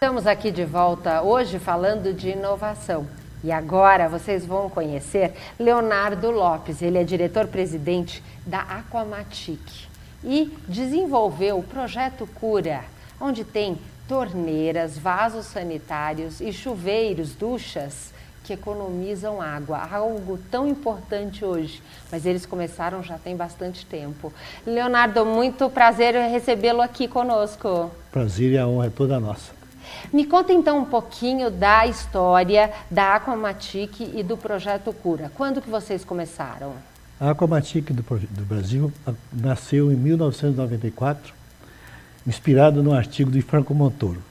Estamos aqui de volta hoje falando de inovação. E agora vocês vão conhecer Leonardo Lopes. Ele é diretor-presidente da Aquamatic e desenvolveu o projeto Cura, onde tem torneiras, vasos sanitários e chuveiros, duchas que economizam água, algo tão importante hoje, mas eles começaram já tem bastante tempo. Leonardo, muito prazer recebê-lo aqui conosco. Prazer e a honra é toda nossa. Me conta então um pouquinho da história da Aquamatic e do projeto Cura. Quando que vocês começaram? A Aquamatic do Brasil nasceu em 1994, inspirado no artigo de Franco Montoro.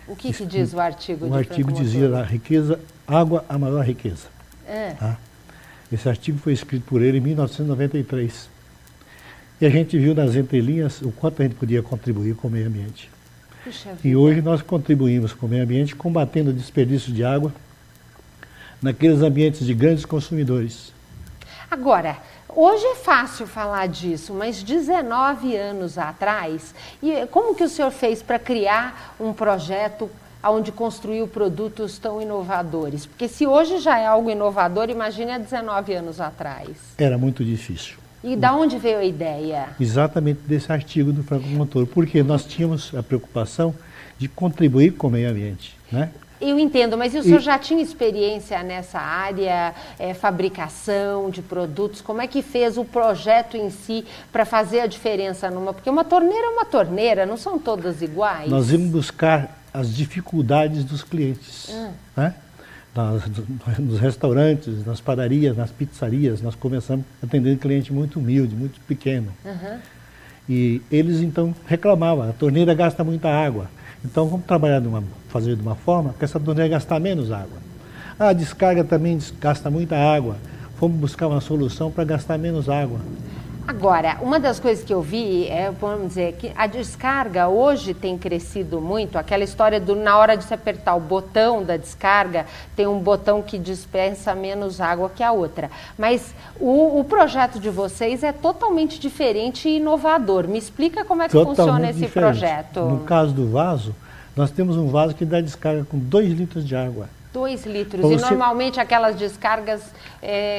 O que diz o artigo de Franco Montoro? O artigo dizia a riqueza, água a maior riqueza. Tá? Esse artigo foi escrito por ele em 1993. E a gente viu nas entrelinhas o quanto a gente podia contribuir com o meio ambiente. E hoje nós contribuímos com o meio ambiente combatendo o desperdício de água naqueles ambientes de grandes consumidores. Agora, hoje é fácil falar disso, mas 19 anos atrás, e como que o senhor fez para criar um projeto onde construiu produtos tão inovadores? Porque se hoje já é algo inovador, imagine há 19 anos atrás. Era muito difícil. E da onde veio a ideia? Exatamente desse artigo do Franco Montoro, porque nós tínhamos a preocupação de contribuir com o meio ambiente, né? Eu entendo, mas o senhor já tinha experiência nessa área, fabricação de produtos? Como é que fez o projeto em si para fazer a diferença numa... Porque uma torneira é uma torneira, não são todas iguais? Nós íamos buscar as dificuldades dos clientes, né? Nos restaurantes, nas padarias, nas pizzarias, nós começamos atendendo cliente muito humilde, muito pequeno. E eles então reclamavam, a torneira gasta muita água. Então vamos trabalhar fazer de uma forma que essa torneira gastar menos água. A descarga também gasta muita água. Fomos buscar uma solução para gastar menos água. Agora, uma das coisas que eu vi vamos dizer, que a descarga hoje tem crescido muito, aquela história na hora de se apertar o botão da descarga, tem um botão que dispensa menos água que a outra. Mas o projeto de vocês é totalmente diferente e inovador. Me explica como é que funciona esse projeto. No caso do vaso, nós temos um vaso que dá descarga com 2 litros de água. 2 litros. E normalmente aquelas descargas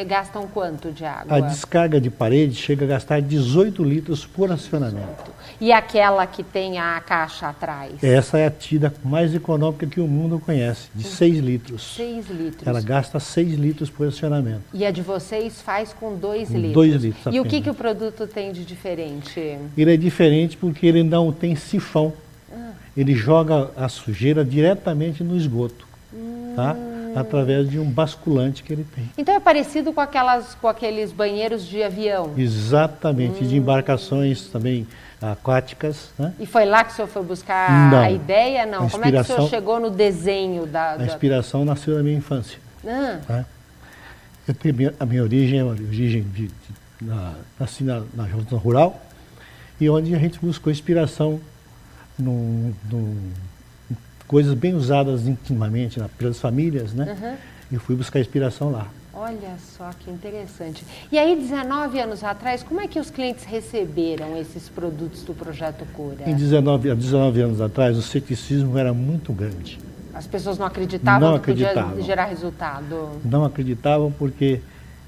gastam quanto de água? A descarga de parede chega a gastar 18 litros por acionamento. E aquela que tem a caixa atrás? Essa é a tida mais econômica que o mundo conhece, de 6 litros. 6 litros. Ela gasta 6 litros por acionamento. E a de vocês faz com 2 litros? 2 litros apenas. E o que o produto tem de diferente? Ele é diferente porque ele não tem sifão. Ele joga a sujeira diretamente no esgoto. Tá? Através de um basculante que ele tem. Então é parecido com aqueles banheiros de avião? Exatamente, de embarcações também aquáticas. Né? E foi lá que o senhor foi buscar a ideia? Não. Como é que o senhor chegou no desenho A inspiração nasceu na minha infância. Tá? A minha origem é uma origem nasci na zona rural, e onde a gente buscou inspiração coisas bem usadas intimamente pelas famílias, né? E fui buscar inspiração lá. Olha só que interessante. E aí, 19 anos atrás, como é que os clientes receberam esses produtos do Projeto Cura? Há 19 anos atrás, o ceticismo era muito grande. As pessoas não acreditavam que podia gerar resultado? Não acreditavam porque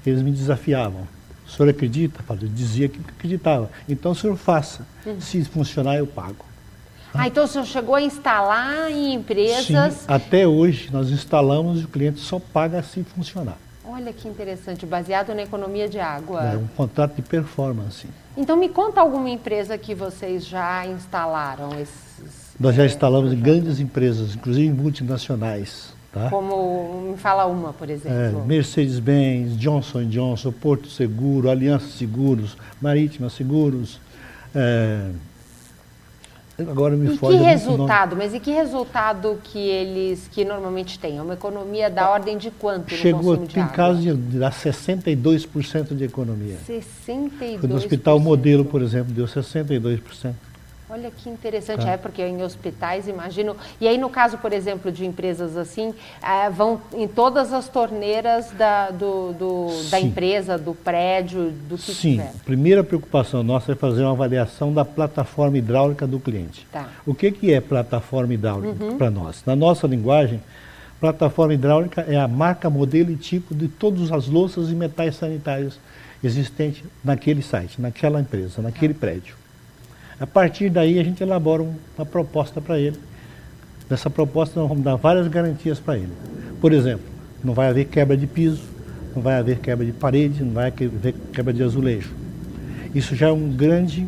eles me desafiavam. O senhor acredita? Eu dizia que acreditava. Então o senhor faça. Se funcionar, eu pago. Então o senhor chegou a instalar em empresas... Sim, até hoje nós instalamos e o cliente só paga se funcionar. Olha que interessante, baseado na economia de água. É um contrato de performance. Então me conta alguma empresa que vocês já instalaram esses... Nós já instalamos em grandes empresas, inclusive multinacionais. Tá? Como, me fala uma, por exemplo. Mercedes-Benz, Johnson & Johnson, Porto Seguro, Aliança Seguros, Marítima Seguros... Agora me foge que resultado? Mas e que resultado que normalmente têm? É uma economia da ordem de quanto no consumo de água? Chegou, em caso de dar 62% de economia. 62%? Foi no Hospital Modelo, por exemplo, deu 62%. Olha que interessante, porque em hospitais, imagino... E aí, no caso, por exemplo, de empresas assim, vão em todas as torneiras da empresa, do prédio, do que tiver? Sim, a primeira preocupação nossa é fazer uma avaliação da plataforma hidráulica do cliente. Tá. O que é plataforma hidráulica para nós? Na nossa linguagem, plataforma hidráulica é a marca, modelo e tipo de todas as louças e metais sanitários existentes naquele site, naquela empresa, naquele prédio. A partir daí a gente elabora uma proposta para ele. Nessa proposta nós vamos dar várias garantias para ele. Por exemplo, não vai haver quebra de piso, não vai haver quebra de parede, não vai haver quebra de azulejo. Isso já é uma grande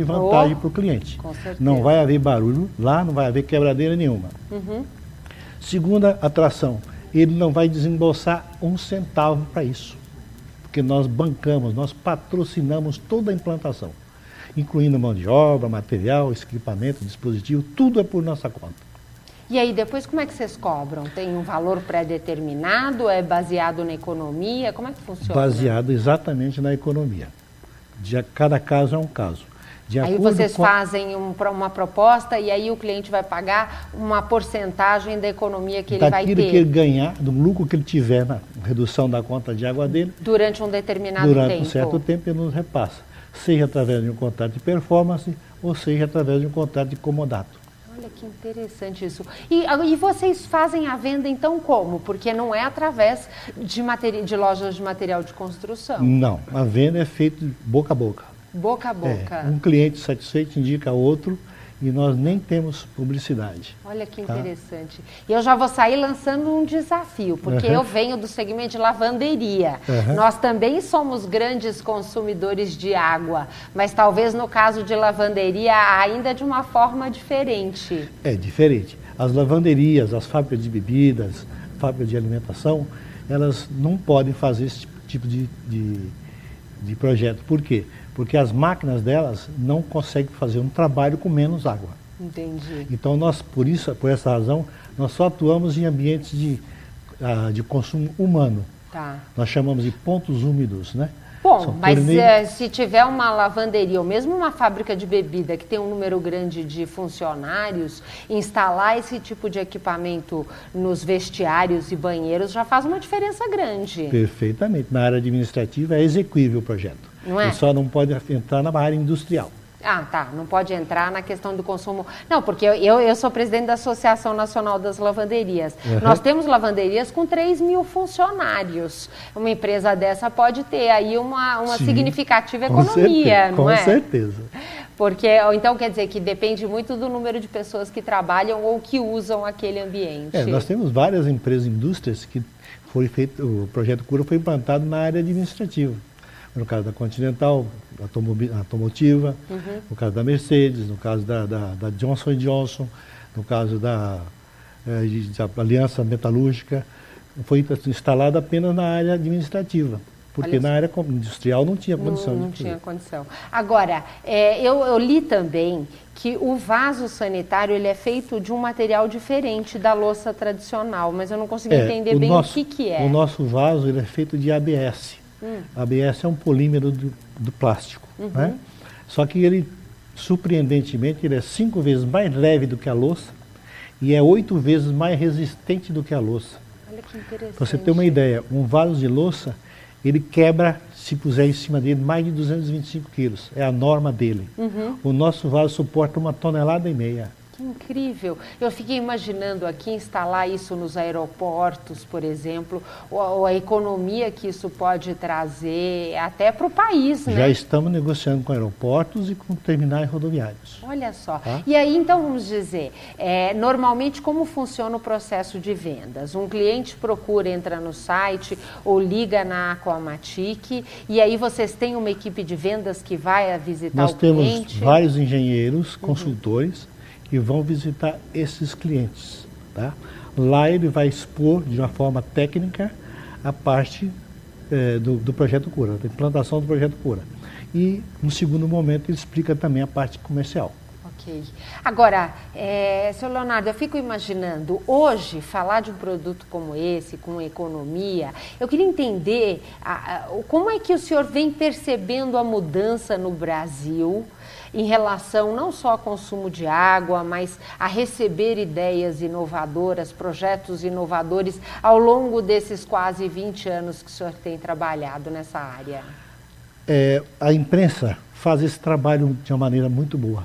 vantagem para o cliente. Com certeza. Não vai haver barulho lá, não vai haver quebradeira nenhuma. Segunda atração, ele não vai desembolsar um centavo para isso. Porque nós bancamos, nós patrocinamos toda a implantação. Incluindo mão de obra, material, equipamento, dispositivo, tudo é por nossa conta. E aí, depois, como é que vocês cobram? Tem um valor pré-determinado? É baseado na economia? Como é que funciona? Baseado exatamente na economia. Cada caso é um caso. Aí vocês fazem uma proposta e aí o cliente vai pagar uma porcentagem da economia que ele vai ter. Daquilo que ele ganhar, do lucro que ele tiver na redução da conta de água dele. Durante um determinado tempo. Durante um certo tempo ele nos repassa. Seja através de um contrato de performance ou seja através de um contrato de comodato. Olha que interessante isso. E vocês fazem a venda então como? Porque não é através de lojas de material de construção. Não, a venda é feita boca a boca. Boca a boca. Um cliente satisfeito indica outro e nós nem temos publicidade. Olha que interessante. E eu já vou sair lançando um desafio, porque eu venho do segmento de lavanderia. Nós também somos grandes consumidores de água, mas talvez no caso de lavanderia ainda de uma forma diferente. É diferente. As lavanderias, as fábricas de bebidas, fábricas de alimentação, elas não podem fazer esse tipo de projeto. Por quê? Porque as máquinas delas não conseguem fazer um trabalho com menos água. Entendi. Então nós, por essa razão, nós só atuamos em ambientes de consumo humano. Tá. Nós chamamos de pontos úmidos, né? Bom, mas se tiver uma lavanderia ou mesmo uma fábrica de bebida que tem um número grande de funcionários, instalar esse tipo de equipamento nos vestiários e banheiros já faz uma diferença grande. Perfeitamente. Na área administrativa é execuível o projeto. Não é? Ele só não pode entrar na área industrial. Ah, tá. Não pode entrar na questão do consumo. Não, porque eu sou presidente da Associação Nacional das Lavanderias. Nós temos lavanderias com 3 mil funcionários. Uma empresa dessa pode ter aí uma significativa economia, não é? Com certeza. Porque, então, quer dizer que depende muito do número de pessoas que trabalham ou que usam aquele ambiente. Nós temos várias empresas, indústrias, que o projeto Cura foi implantado na área administrativa. No caso da Continental, automotiva, no caso da Mercedes, no caso da Johnson & Johnson, no caso da Aliança Metalúrgica, foi instalado apenas na área administrativa, porque na área industrial não tinha condição. Não tinha condição. Agora, eu li também que o vaso sanitário ele é feito de um material diferente da louça tradicional, mas eu não consegui entender bem o que é. O nosso vaso ele é feito de ABS. ABS é um polímero do plástico, né? Só que ele, surpreendentemente, ele é 5 vezes mais leve do que a louça e é 8 vezes mais resistente do que a louça. Olha que interessante. Para você ter uma ideia, um vaso de louça, ele quebra, se puser em cima dele, mais de 225 quilos. É a norma dele. O nosso vaso suporta 1,5 toneladas. Que incrível. Eu fiquei imaginando aqui instalar isso nos aeroportos, por exemplo, ou a economia que isso pode trazer até para o país, né? Já estamos negociando com aeroportos e com terminais rodoviários. Olha só. E aí, então, vamos dizer, normalmente como funciona o processo de vendas? Um cliente entra no site ou liga na Aquamatic e aí vocês têm uma equipe de vendas que vai visitar o cliente? Nós temos vários engenheiros, consultores, que vão visitar esses clientes. Tá? Lá ele vai expor de uma forma técnica a parte do Projeto Cura, da implantação do Projeto Cura. E no segundo momento ele explica também a parte comercial. Ok. Agora, seu Leonardo, eu fico imaginando, hoje, falar de um produto como esse, com economia, eu queria entender como é que o senhor vem percebendo a mudança no Brasil em relação não só ao consumo de água, mas a receber ideias inovadoras, projetos inovadores ao longo desses quase 20 anos que o senhor tem trabalhado nessa área. A imprensa faz esse trabalho de uma maneira muito boa.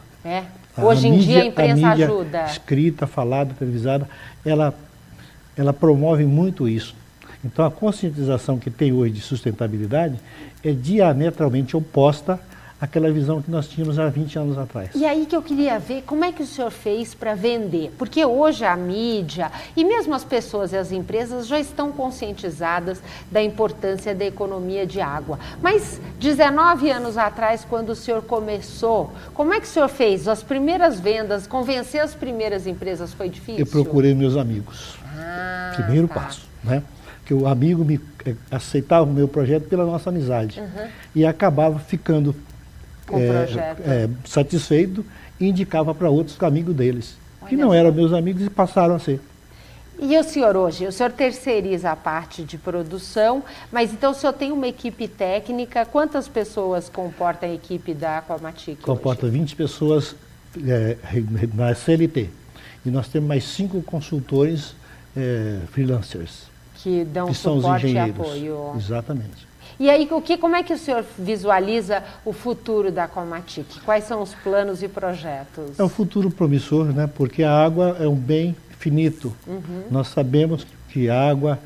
Hoje em dia a imprensa ajuda. Escrita, falada, televisada, ela promove muito isso. Então a conscientização que tem hoje de sustentabilidade é diametralmente oposta àquela visão que nós tínhamos há 20 anos atrás. E aí que eu queria ver como é que o senhor fez para vender, porque hoje a mídia e mesmo as pessoas e as empresas já estão conscientizadas da importância da economia de água. Mas 19 anos atrás, quando o senhor começou, como é que o senhor fez? As primeiras vendas, convencer as primeiras empresas foi difícil? Eu procurei meus amigos. Primeiro passo, né? Que o amigo aceitava o meu projeto pela nossa amizade e acabava ficando satisfeito e indicava para outros amigos deles, que não eram meus amigos e passaram a ser. E o senhor hoje? O senhor terceiriza a parte de produção, mas então o senhor tem uma equipe técnica. Quantas pessoas comporta a equipe da Aquamatic? Comporta 20 pessoas na CLT. E nós temos mais 5 consultores freelancers. Que dão são suporte os e engenheiros. apoio. Exatamente. E aí, como é que o senhor visualiza o futuro da Aquamatic? Quais são os planos e projetos? É um futuro promissor, né? Porque a água é um bem finito. Nós sabemos que a água,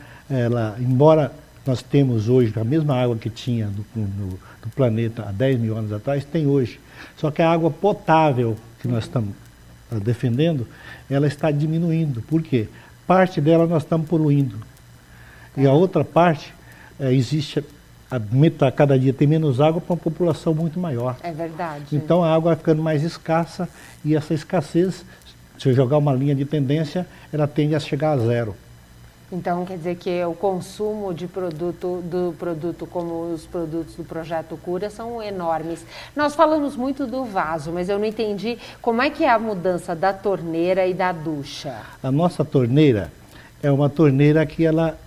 embora nós temos hoje a mesma água que tinha no planeta há 10 mil anos atrás, tem hoje. Só que a água potável que nós estamos defendendo, ela está diminuindo. Por quê? Parte dela nós estamos poluindo. E a outra parte, existe, a cada dia tem menos água para uma população muito maior. É verdade. Então a água vai ficando mais escassa e essa escassez, se eu jogar uma linha de tendência, ela tende a chegar a zero. Então quer dizer que o consumo de produto como os produtos do Projeto Cura são enormes. Nós falamos muito do vaso, mas eu não entendi como é que é a mudança da torneira e da ducha. A nossa torneira é uma torneira que ela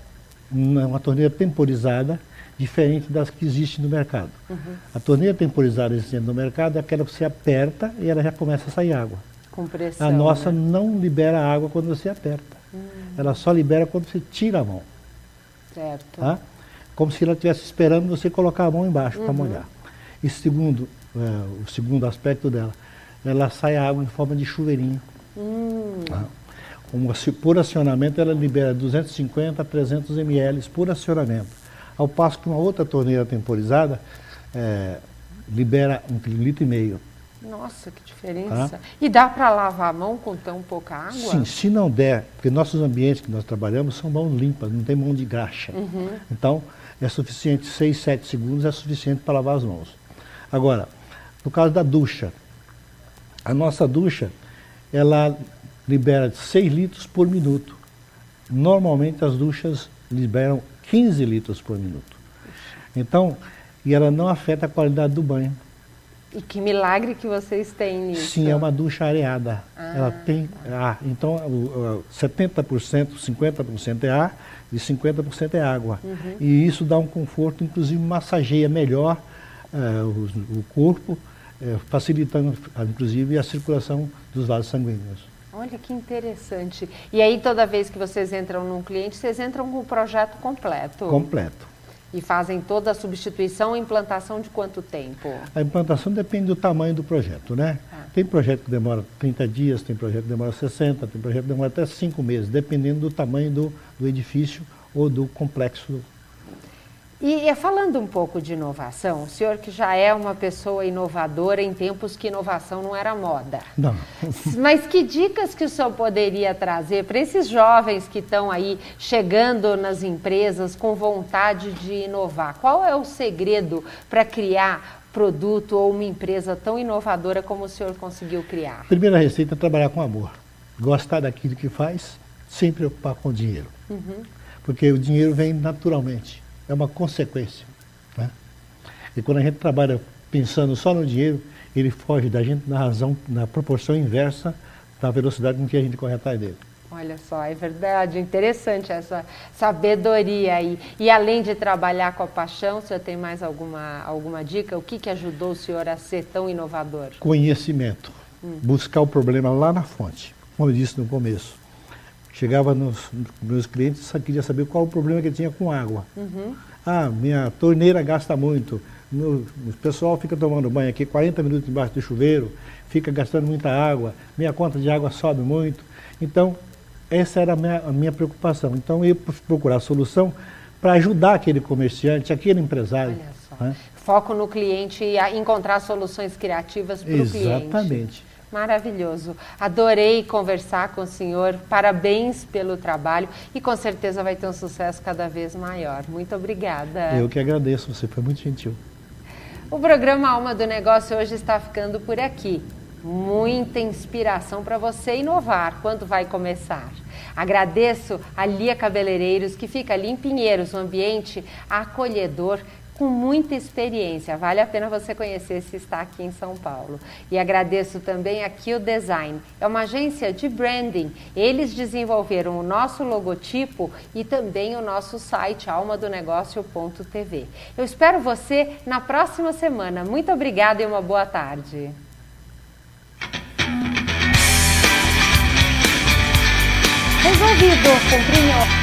é uma torneira temporizada, diferente das que existem no mercado. A torneira temporizada existente no mercado é aquela que você aperta e ela já começa a sair água. Com pressão, a nossa não libera água quando você aperta. Ela só libera quando você tira a mão. Certo. Tá? Como se ela estivesse esperando você colocar a mão embaixo para molhar. E o segundo aspecto dela, ela sai a água em forma de chuveirinho. Tá? Por acionamento, ela libera 250 a 300 ml por acionamento. Ao passo que uma outra torneira temporizada libera 1,5 litro. Nossa, que diferença. Tá? E dá para lavar a mão com tão pouca água? Sim, se não der, porque nossos ambientes que nós trabalhamos são mãos limpas, não tem mão de graxa. Então, é suficiente, 6, 7 segundos é suficiente para lavar as mãos. Agora, no caso da ducha, a nossa ducha, ela libera 6 litros por minuto. Normalmente as duchas liberam 15 litros por minuto. Então, e ela não afeta a qualidade do banho. E que milagre que vocês têm nisso. Sim, é uma ducha areada. Ela tem ar. Então, 70%, 50% é ar e 50% é água. E isso dá um conforto, inclusive massageia melhor o corpo, facilitando, inclusive, a circulação dos vasos sanguíneos. Olha que interessante. E aí, toda vez que vocês entram num cliente, vocês entram com o projeto completo? Completo. E fazem toda a substituição e implantação de quanto tempo? A implantação depende do tamanho do projeto, né? Tem projeto que demora 30 dias, tem projeto que demora 60, tem projeto que demora até 5 meses, dependendo do tamanho do edifício ou do complexo. E falando um pouco de inovação, o senhor que já é uma pessoa inovadora em tempos que inovação não era moda. Não. Mas que dicas que o senhor poderia trazer para esses jovens que estão aí chegando nas empresas com vontade de inovar? Qual é o segredo para criar produto ou uma empresa tão inovadora como o senhor conseguiu criar? A primeira receita é trabalhar com amor. Gostar daquilo que faz, sem preocupar com o dinheiro. Porque o dinheiro vem naturalmente. É uma consequência. Né? E quando a gente trabalha pensando só no dinheiro, ele foge da gente na razão, na proporção inversa da velocidade com que a gente corre atrás dele. Olha só, é verdade, interessante essa sabedoria aí. E além de trabalhar com a paixão, o senhor tem mais alguma dica? O que ajudou o senhor a ser tão inovador? Conhecimento. Buscar o problema lá na fonte. Como eu disse no começo. Chegava nos meus clientes, só queria saber qual o problema que ele tinha com água. Ah, minha torneira gasta muito. O pessoal fica tomando banho aqui 40 minutos embaixo do chuveiro, fica gastando muita água, minha conta de água sobe muito. Então, essa era a minha preocupação. Então, eu ia procurar solução para ajudar aquele comerciante, aquele empresário. Olha só. Né? Foco no cliente e encontrar soluções criativas para o cliente. Exatamente. Maravilhoso. Adorei conversar com o senhor. Parabéns pelo trabalho e com certeza vai ter um sucesso cada vez maior. Muito obrigada. Eu que agradeço, você foi muito gentil. O programa Alma do Negócio hoje está ficando por aqui. Muita inspiração para você inovar quando vai começar. Agradeço a Lia Cabeleireiros, que fica ali em Pinheiros, um ambiente acolhedor, com muita experiência. Vale a pena você conhecer se está aqui em São Paulo. E agradeço também a Kill Design. É uma agência de branding. Eles desenvolveram o nosso logotipo e também o nosso site almadonegócio.tv. Eu espero você na próxima semana. Muito obrigada e uma boa tarde. Resolvido, cumprir meu...